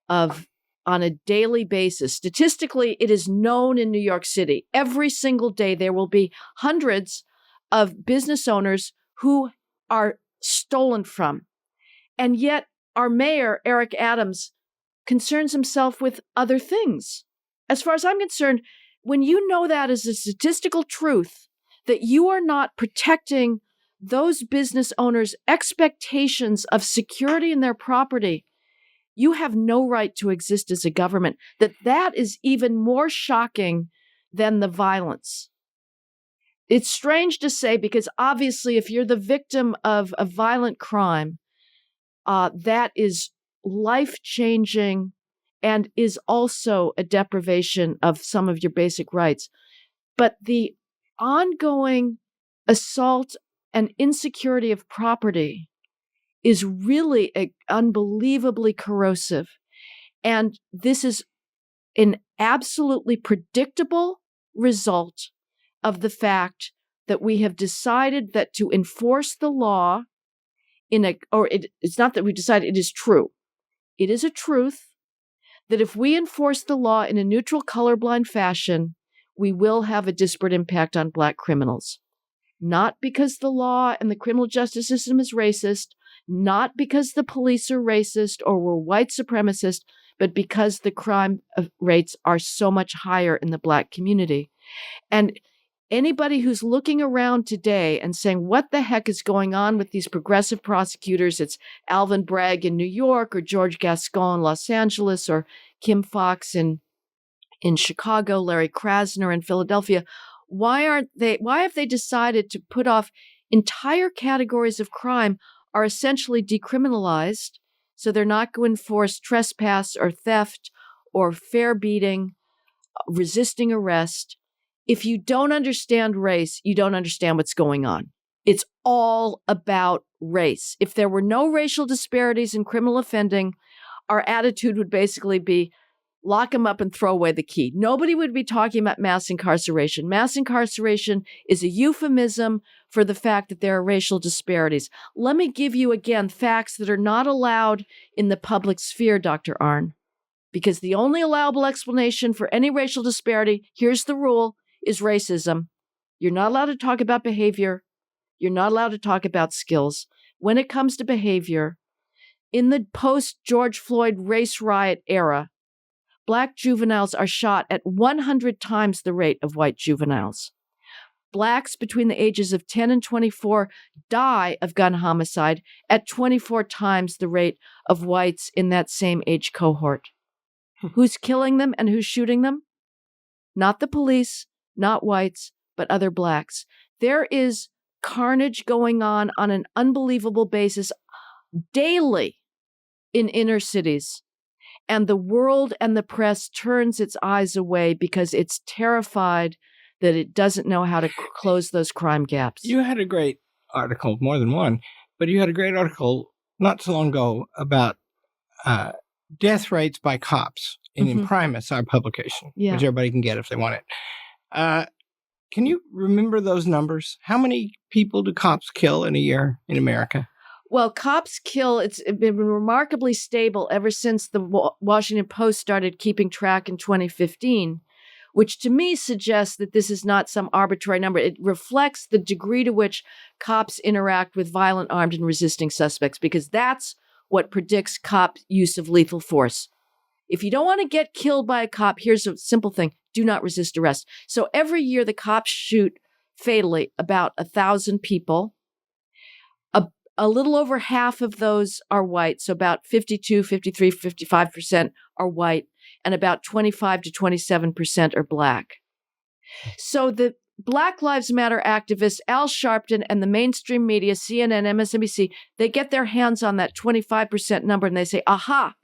on a daily basis. Statistically, it is known in New York City. Every single day, there will be hundreds of business owners who are stolen from. And yet, our mayor, Eric Adams, concerns himself with other things. As far as I'm concerned, when you know that as a statistical truth, that you are not protecting those business owners' expectations of security in their property, you have no right to exist as a government. That is even more shocking than the violence. It's strange to say because obviously if you're the victim of a violent crime, that is life-changing and is also a deprivation of some of your basic rights. But the ongoing assault and insecurity of property is really unbelievably corrosive. And this is an absolutely predictable result of the fact that we have decided that to enforce the law it's not that we decided, it is true. It is a truth that if we enforce the law in a neutral, colorblind fashion, we will have a disparate impact on Black criminals. Not because the law and the criminal justice system is racist, not because the police are racist or we're white supremacist, but because the crime rates are so much higher in the Black community. And anybody who's looking around today and saying, what the heck is going on with these progressive prosecutors? It's Alvin Bragg in New York or George Gascon in Los Angeles or Kim Fox in Chicago, Larry Krasner in Philadelphia. Why have they decided to put off entire categories of crime are essentially decriminalized, so they're not going to enforce trespass or theft or fair beating, resisting arrest. If you don't understand race, you don't understand what's going on. It's all about race. If there were no racial disparities in criminal offending, our attitude would basically be lock them up and throw away the key. Nobody would be talking about mass incarceration. Mass incarceration is a euphemism for the fact that there are racial disparities. Let me give you, again, facts that are not allowed in the public sphere, Dr. Arnn, because the only allowable explanation for any racial disparity, here's the rule, is racism. You're not allowed to talk about behavior. You're not allowed to talk about skills. When it comes to behavior, in the post-George Floyd race riot era, Black juveniles are shot at 100 times the rate of white juveniles. Blacks between the ages of 10 and 24 die of gun homicide at 24 times the rate of whites in that same age cohort. Who's killing them and who's shooting them? Not the police, not whites, but other Blacks. There is carnage going on an unbelievable basis daily in inner cities. And the world and the press turns its eyes away because it's terrified that it doesn't know how to close those crime gaps. You had a great article, more than one, but you had a great article not so long ago about death rates by cops in Imprimis, our publication, which everybody can get if they want it. Can you remember those numbers? How many people do cops kill in a year in America? Well, cops kill, it's been remarkably stable ever since the Washington Post started keeping track in 2015. which to me suggests that this is not some arbitrary number. It reflects the degree to which cops interact with violent, armed, and resisting suspects, because that's what predicts cop use of lethal force. If you don't want to get killed by a cop, here's a simple thing: do not resist arrest. So every year the cops shoot fatally about 1,000 people. A little over half of those are white. So about 52, 53, 55% are white, and about 25 to 27% are black. So the Black Lives Matter activists, Al Sharpton, and the mainstream media, CNN, MSNBC, they get their hands on that 25% number and they say, aha,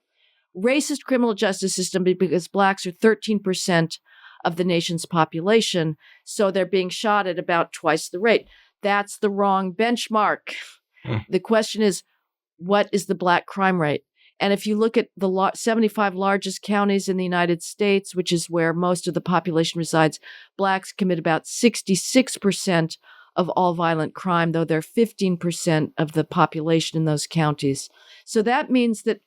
racist criminal justice system, because blacks are 13% of the nation's population. So they're being shot at about twice the rate. That's the wrong benchmark. The question is, what is the black crime rate? And if you look at the 75 largest counties in the United States, which is where most of the population resides, blacks commit about 66% of all violent crime, though they're 15% of the population in those counties. So that means that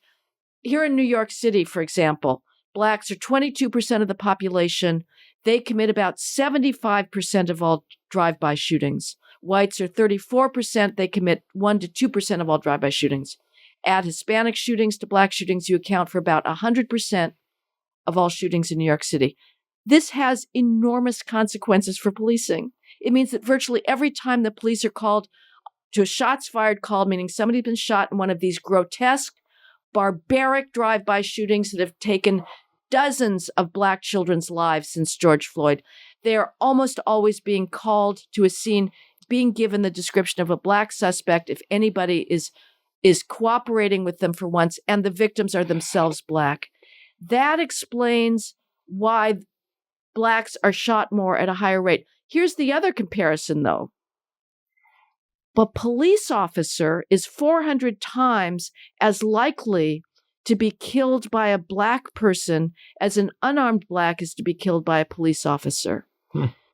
here in New York City, for example, blacks are 22% of the population. They commit about 75% of all drive-by shootings. Whites are 34%. They commit 1 to 2% of all drive-by shootings. Add Hispanic shootings to black shootings, you account for about 100% of all shootings in New York City. This has enormous consequences for policing. It means that virtually every time the police are called to a shots fired call, meaning somebody's been shot in one of these grotesque, barbaric drive-by shootings that have taken dozens of black children's lives since George Floyd, they are almost always being called to a scene, being given the description of a black suspect if anybody is cooperating with them for once, and the victims are themselves black. That explains why blacks are shot more at a higher rate. Here's the other comparison, though. A police officer is 400 times as likely to be killed by a black person as an unarmed black is to be killed by a police officer.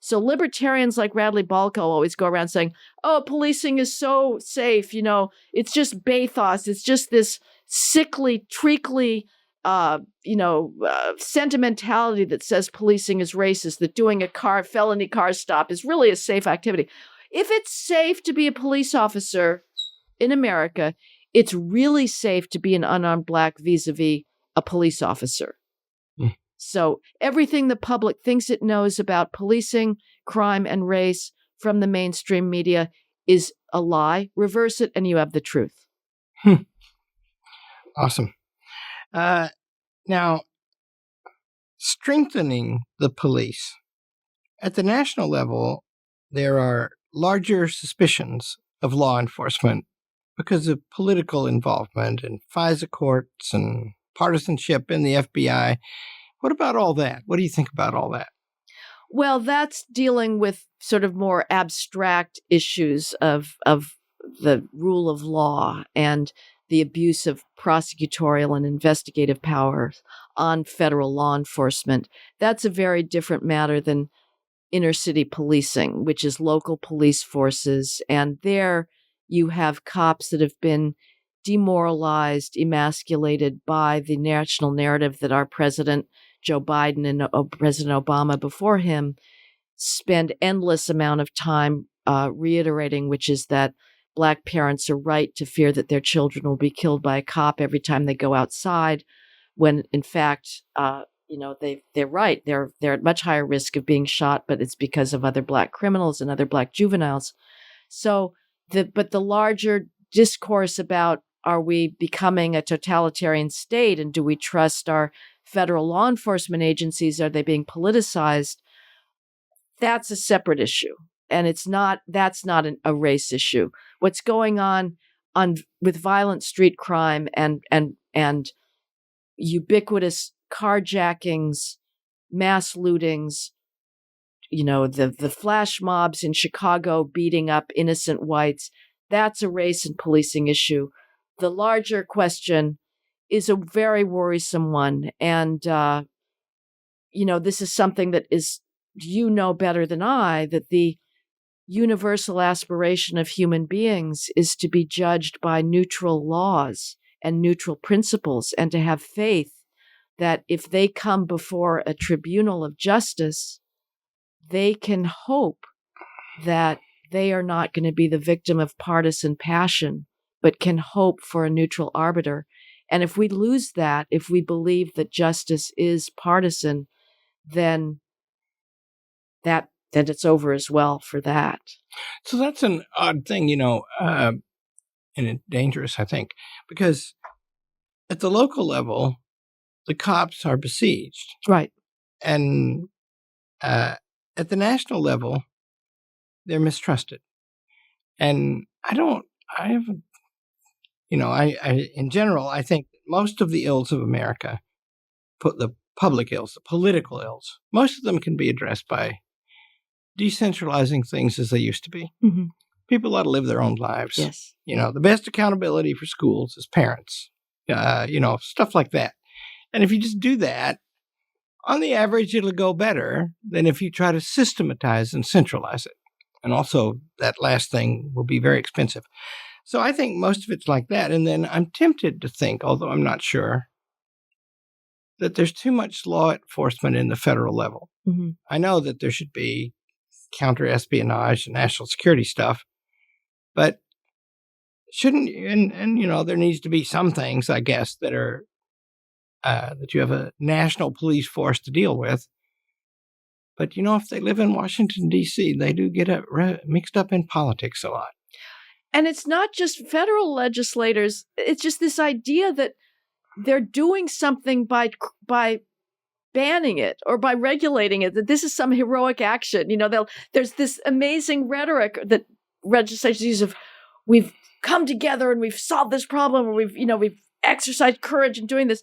So libertarians like Radley Balko always go around saying, oh, policing is so safe. You know, it's just bathos. It's just this sickly, treacly, sentimentality that says policing is racist, that doing a felony car stop is really a safe activity. If it's safe to be a police officer in America, it's really safe to be an unarmed black vis-a-vis a police officer. So everything the public thinks it knows about policing, crime, and race from the mainstream media is a lie. Reverse it, and you have the truth. Awesome. Now, strengthening the police. At the national level, there are larger suspicions of law enforcement because of political involvement in FISA courts and partisanship in the FBI. What about all that? What do you think about all that? Well, that's dealing with sort of more abstract issues of the rule of law and the abuse of prosecutorial and investigative powers on federal law enforcement. That's a very different matter than inner city policing, which is local police forces. And there you have cops that have been demoralized, emasculated by the national narrative that our president, Joe Biden, and President Obama before him spend endless amount of time reiterating, which is that Black parents are right to fear that their children will be killed by a cop every time they go outside, when in fact, they're right. They're at much higher risk of being shot, but it's because of other Black criminals and other Black juveniles. So but the larger discourse about, are we becoming a totalitarian state, and do we trust our federal law enforcement agencies? Are they being politicized? That's a separate issue. And that's not a race issue. What's going on with violent street crime and ubiquitous carjackings, mass lootings, the flash mobs in Chicago beating up innocent whites, that's a race and policing issue. The larger question is a very worrisome one. And, this is something that is, better than I, that the universal aspiration of human beings is to be judged by neutral laws and neutral principles, and to have faith that if they come before a tribunal of justice, they can hope that they are not going to be the victim of partisan passion, but can hope for a neutral arbiter. And if we lose that, if we believe that justice is partisan, then it's over as well for that. So that's an odd thing, and dangerous, I think, because at the local level, the cops are besieged. Right. And at the national level, they're mistrusted. And in general, I think most of the ills of America, the public ills, the political ills, most of them can be addressed by decentralizing things as they used to be. Mm-hmm. People ought to live their own lives. Yes. The best accountability for schools is parents, stuff like that. And if you just do that, on the average, it'll go better than if you try to systematize and centralize it. And also, that last thing will be very expensive. So I think most of it's like that. And then I'm tempted to think, although I'm not sure, that there's too much law enforcement in the federal level. Mm-hmm. I know that there should be counter-espionage and national security stuff, but shouldn't, and there needs to be some things, I guess, that are, that you have a national police force to deal with. But, if they live in Washington, D.C., they do get mixed up in politics a lot. And it's not just federal legislators. It's just this idea that they're doing something by banning it or by regulating it, that this is some heroic action. There's this amazing rhetoric that legislators use of, we've come together and we've solved this problem, or we've exercised courage in doing this.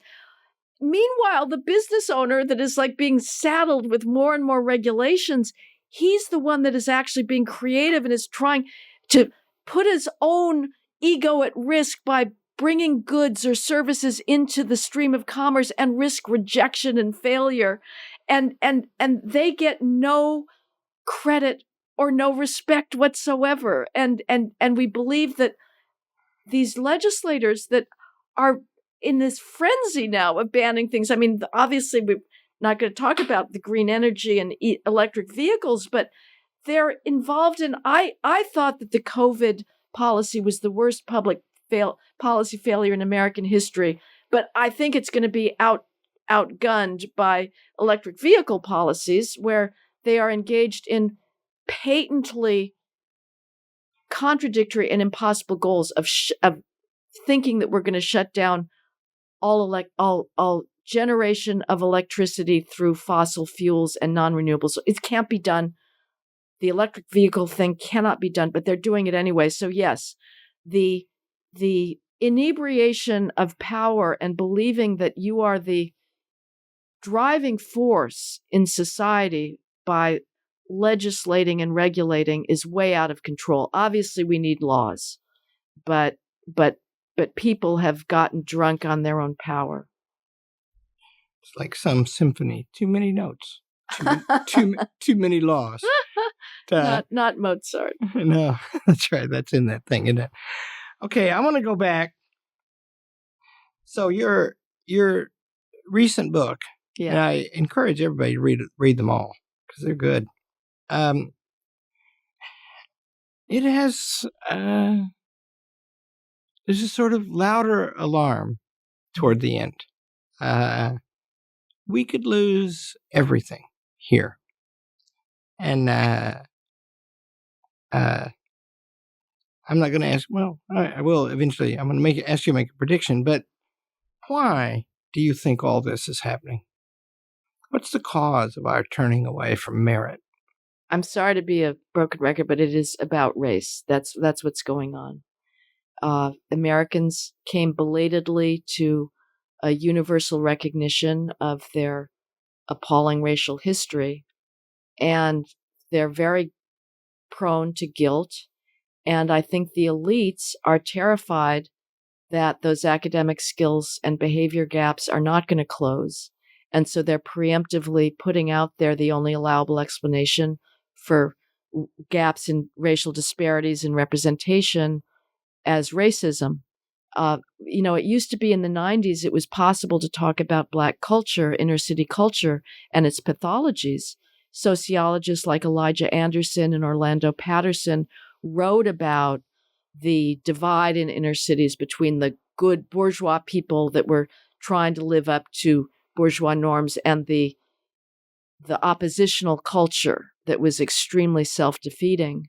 Meanwhile, the business owner that is being saddled with more and more regulations, he's the one that is actually being creative and is trying to put his own ego at risk by bringing goods or services into the stream of commerce and risk rejection and failure. And they get no credit or no respect whatsoever. And we believe that these legislators that are in this frenzy now of banning things. I mean, obviously, we're not going to talk about the green energy and electric vehicles, but they're involved in, I thought that the COVID policy was the worst public policy failure in American history, but I think it's going to be outgunned by electric vehicle policies, where they are engaged in patently contradictory and impossible goals of thinking that we're going to shut down all generation of electricity through fossil fuels and non-renewables. So it can't be done. The electric vehicle thing cannot be done, but they're doing it anyway. So yes, the inebriation of power and believing that you are the driving force in society by legislating and regulating is way out of control. Obviously, we need laws, but people have gotten drunk on their own power. It's like some symphony. Too many notes. Too many laws. Not Mozart. No, that's right. That's in that thing, isn't it? Okay, I want to go back. So your recent book, and I encourage everybody to read them all because they're good. It has there's a sort of louder alarm toward the end. We could lose everything here, and I'm not going to ask. Well, I will eventually. I'm going to ask you to make a prediction. But why do you think all this is happening? What's the cause of our turning away from merit? I'm sorry to be a broken record, but it is about race. That's what's going on. Americans came belatedly to a universal recognition of their appalling racial history, and they're very prone to guilt. And I think the elites are terrified that those academic skills and behavior gaps are not going to close. And so they're preemptively putting out there the only allowable explanation for gaps in racial disparities and representation as racism. It used to be in the 90s, it was possible to talk about Black culture, inner city culture, and its pathologies. Sociologists like Elijah Anderson and Orlando Patterson wrote about the divide in inner cities between the good bourgeois people that were trying to live up to bourgeois norms and the oppositional culture that was extremely self-defeating.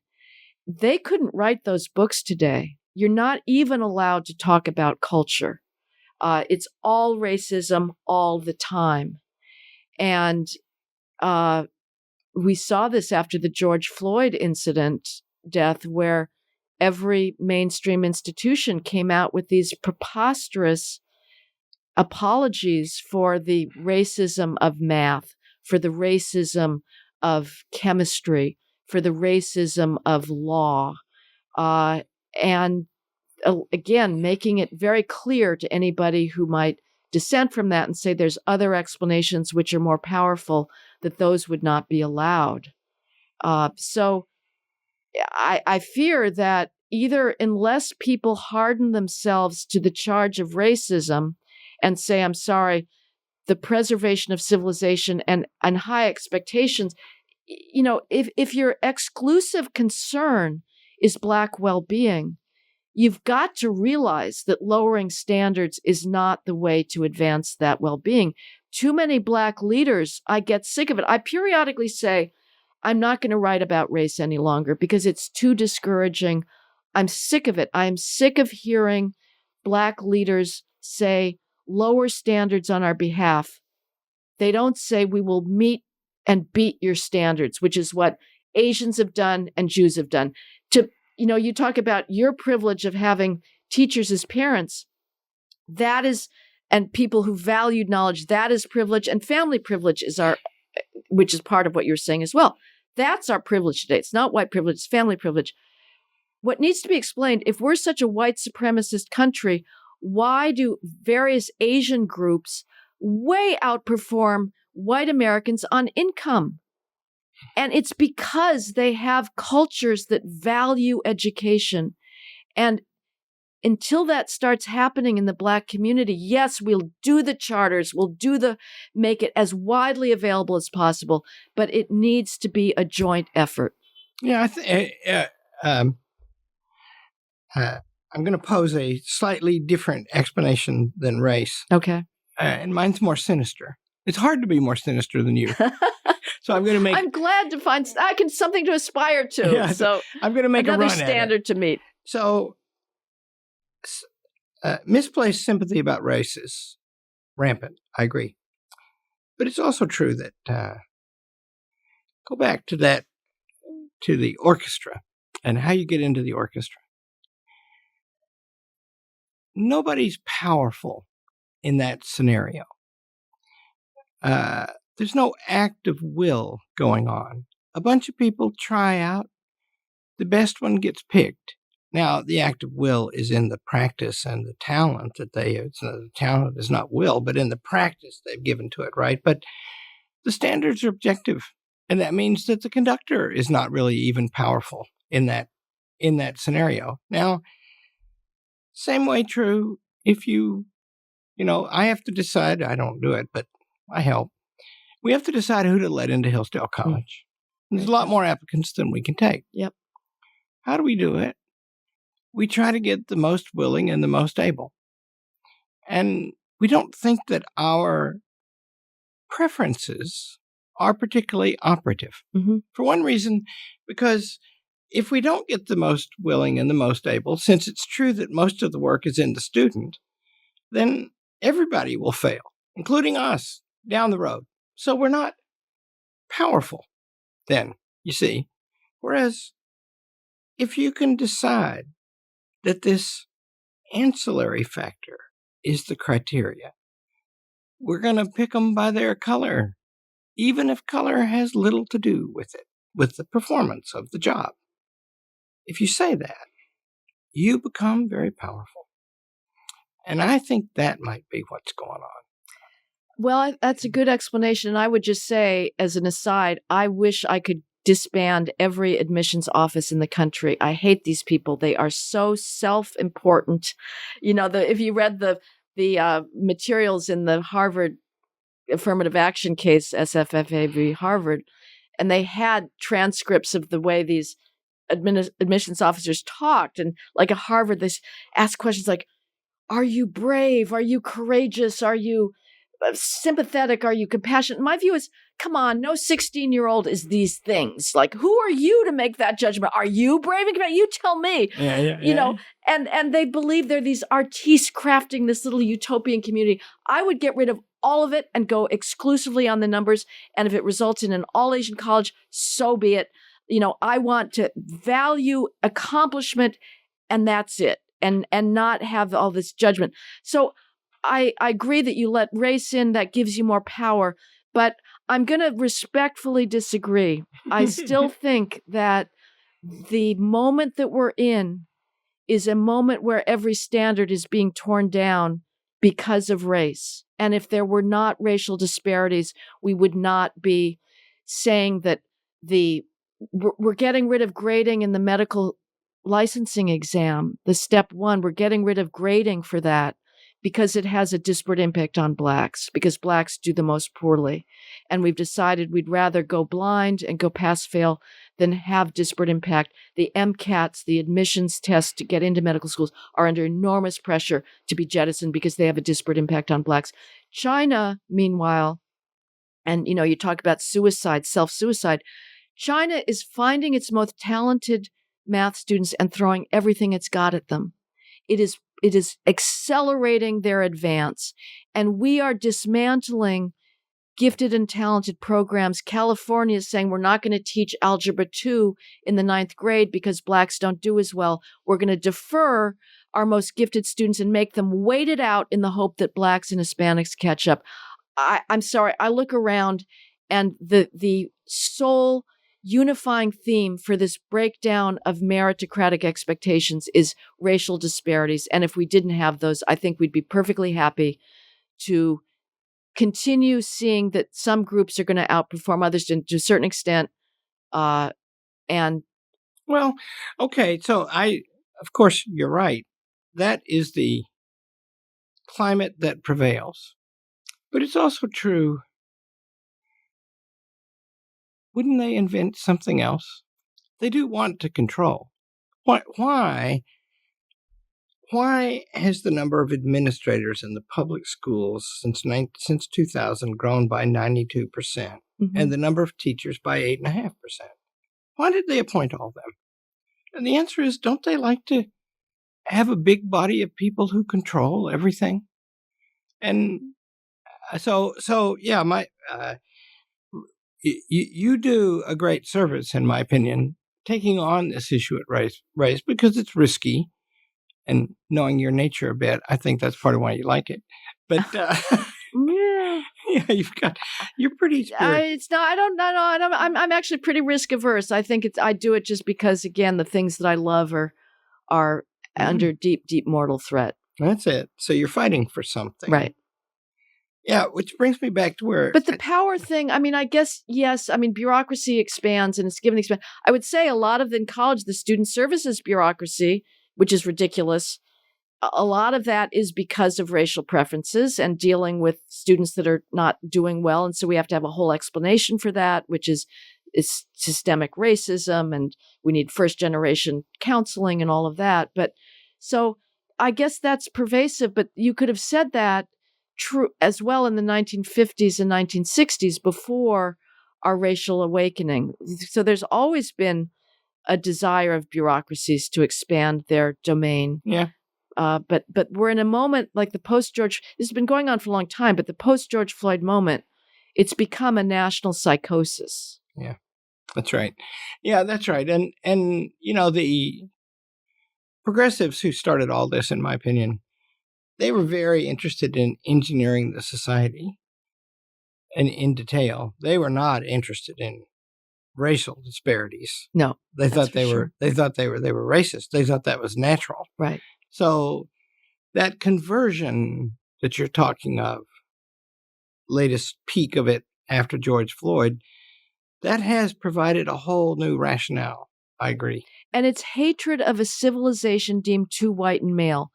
They couldn't write those books today. You're not even allowed to talk about culture. It's all racism all the time. And we saw this after the George Floyd death, where every mainstream institution came out with these preposterous apologies for the racism of math, for the racism of chemistry, for the racism of law. And again, making it very clear to anybody who might dissent from that and say there's other explanations which are more powerful, that those would not be allowed. So I fear that either unless people harden themselves to the charge of racism and say, I'm sorry, the preservation of civilization and high expectations, if your exclusive concern is Black well-being, you've got to realize that lowering standards is not the way to advance that well-being. Too many Black leaders, I get sick of it. I periodically say, I'm not going to write about race any longer because it's too discouraging. I'm sick of it. I'm sick of hearing Black leaders say lower standards on our behalf. They don't say we will meet and beat your standards, which is what Asians have done and Jews have done. You talk about your privilege of having teachers as parents. That is, and people who valued knowledge, that is privilege, and family privilege which is part of what you're saying as well. That's our privilege today. It's not white privilege, it's family privilege. What needs to be explained, if we're such a white supremacist country, why do various Asian groups way outperform white Americans on income? And it's because they have cultures that value education. And until that starts happening in the Black community, yes, we'll do the charters, make it as widely available as possible, but it needs to be a joint effort. Yeah, I'm going to pose a slightly different explanation than race. Okay. And mine's more sinister. It's hard to be more sinister than you. So I'm going to I'm glad to find something to aspire to. Yeah, so I'm going to make another a run standard to meet. So misplaced sympathy about race is rampant. I agree. But it's also true that go back to the orchestra and how you get into the orchestra. Nobody's powerful in that scenario. There's no act of will going on. A bunch of people try out. The best one gets picked. Now, the act of will is in the practice and the talent that the talent is not will, but in the practice they've given to it, right? But the standards are objective. And that means that the conductor is not really even powerful in that scenario. Now, same way true if I have to decide, I don't do it, but I help. We have to decide who to let into Hillsdale College. There's a lot more applicants than we can take. Yep. How do we do it? We try to get the most willing and the most able. And we don't think that our preferences are particularly operative. Mm-hmm. For one reason, because if we don't get the most willing and the most able, since it's true that most of the work is in the student, then everybody will fail, including us, down the road. So we're not powerful then, you see. Whereas if you can decide that this ancillary factor is the criteria, we're going to pick them by their color, even if color has little to do with it, with the performance of the job. If you say that, you become very powerful. And I think that might be what's going on. Well, that's a good explanation. And I would just say, as an aside, I wish I could disband every admissions office in the country. I hate these people. They are so self-important. If you read the materials in the Harvard affirmative action case, SFFA v. Harvard, and they had transcripts of the way these admissions officers talked. And like at Harvard, they asked questions like, are you brave? Are you courageous? Are you sympathetic? Are you compassionate? My view is, come on, no 16-year-old is these things. Like, who are you to make that judgment? Are you brave and compassionate? You tell me. And they believe they're these artistes crafting this little utopian community. I would get rid of all of it and go exclusively on the numbers. And if it results in an all-Asian college, so be it. I want to value accomplishment, and that's it, and not have all this judgment. So I agree that you let race in, that gives you more power, but I'm going to respectfully disagree. I still think that the moment that we're in is a moment where every standard is being torn down because of race. And if there were not racial disparities, we would not be saying that we're getting rid of grading in the medical licensing exam, the step 1. We're getting rid of grading for that because it has a disparate impact on Blacks, because Blacks do the most poorly. And we've decided we'd rather go blind and go pass-fail than have disparate impact. The MCATs, the admissions tests to get into medical schools, are under enormous pressure to be jettisoned because they have a disparate impact on Blacks. China, meanwhile, and you talk about suicide, self-suicide, China is finding its most talented math students and throwing everything it's got at them. It is accelerating their advance. And we are dismantling gifted and talented programs. California is saying we're not going to teach Algebra 2 in the 9th grade because Blacks don't do as well. We're going to defer our most gifted students and make them wait it out in the hope that Blacks and Hispanics catch up. I'm sorry. I look around, and the sole unifying theme for this breakdown of meritocratic expectations is racial disparities. And if we didn't have those, I think we'd be perfectly happy to continue seeing that some groups are going to outperform others to a certain extent. Well, okay. So of course, you're right. That is the climate that prevails. But it's also true. Wouldn't they invent something else? They do want to control. Why has the number of administrators in the public schools since 2000 grown by 92%, and the number of teachers by 8.5%? Why did they appoint all of them? And the answer is, don't they like to have a big body of people who control everything? And so yeah, you do a great service, in my opinion, taking on this issue at race because it's risky, and knowing your nature a bit, I think that's part of why you like it. But yeah, you're pretty spirited. It's not. I don't know. I'm actually pretty risk averse. I think I do it just because, again, the things that I love are under deep mortal threat. That's it. So you're fighting for something, right? Yeah, which brings me back to where... But the power thing, I guess, yes. Bureaucracy expands, and it's given expand. I would say a lot of in college, the student services bureaucracy, which is ridiculous, a lot of that is because of racial preferences and dealing with students that are not doing well. And so we have to have a whole explanation for that, which is systemic racism, and we need first-generation counseling and all of that. But so I guess that's pervasive, but you could have said that true as well in the 1950s and 1960s before our racial awakening. So there's always been a desire of bureaucracies to expand their domain. Yeah. But we're in a moment like the post-George, this has been going on for a long time, but the post-George Floyd moment, it's become a national psychosis. Yeah, that's right. Yeah, that's right. And the progressives who started all this, in my opinion, they were very interested in engineering the society and in detail. They were not interested in racial disparities. No, they thought they were racist. They thought that was natural. Right. So that conversion that you're talking of, latest peak of it after George Floyd, That has provided a whole new rationale. I agree. And it's hatred of a civilization deemed too white and male.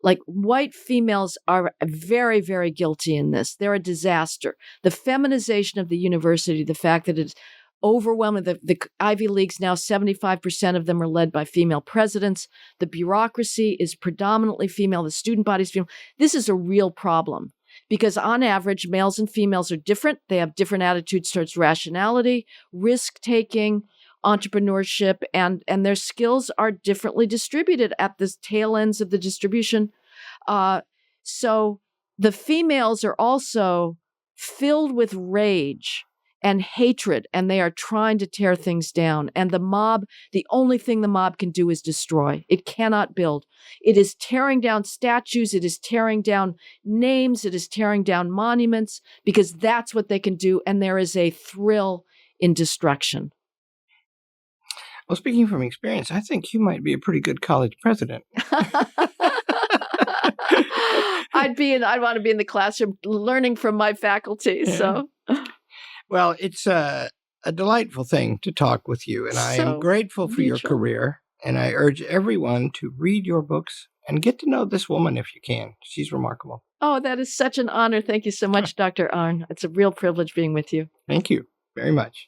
Like, white females are very, very guilty in this. They're a disaster. The feminization of the university, the fact that it's overwhelming, the Ivy Leagues now, 75% of them are led by female presidents. The bureaucracy is predominantly female. The student body is female. This is a real problem because on average, males and females are different. They have different attitudes towards rationality, risk-taking, entrepreneurship, and their skills are differently distributed at the tail ends of the distribution. So the females are also filled with rage and hatred, and they are trying to tear things down. And the mob, the only thing the mob can do is destroy. It cannot build. It is tearing down statues. It is tearing down names. It is tearing down monuments because that's what they can do. And there is a thrill in destruction. Well, speaking from experience, I think you might be a pretty good college president. I'd want to be in the classroom learning from my faculty. Yeah. So, well, it's a delightful thing to talk with you, and I am grateful for your career. And I urge everyone to read your books and get to know this woman if you can. She's remarkable. Oh, that is such an honor. Thank you so much, Dr. Arnn. It's a real privilege being with you. Thank you very much.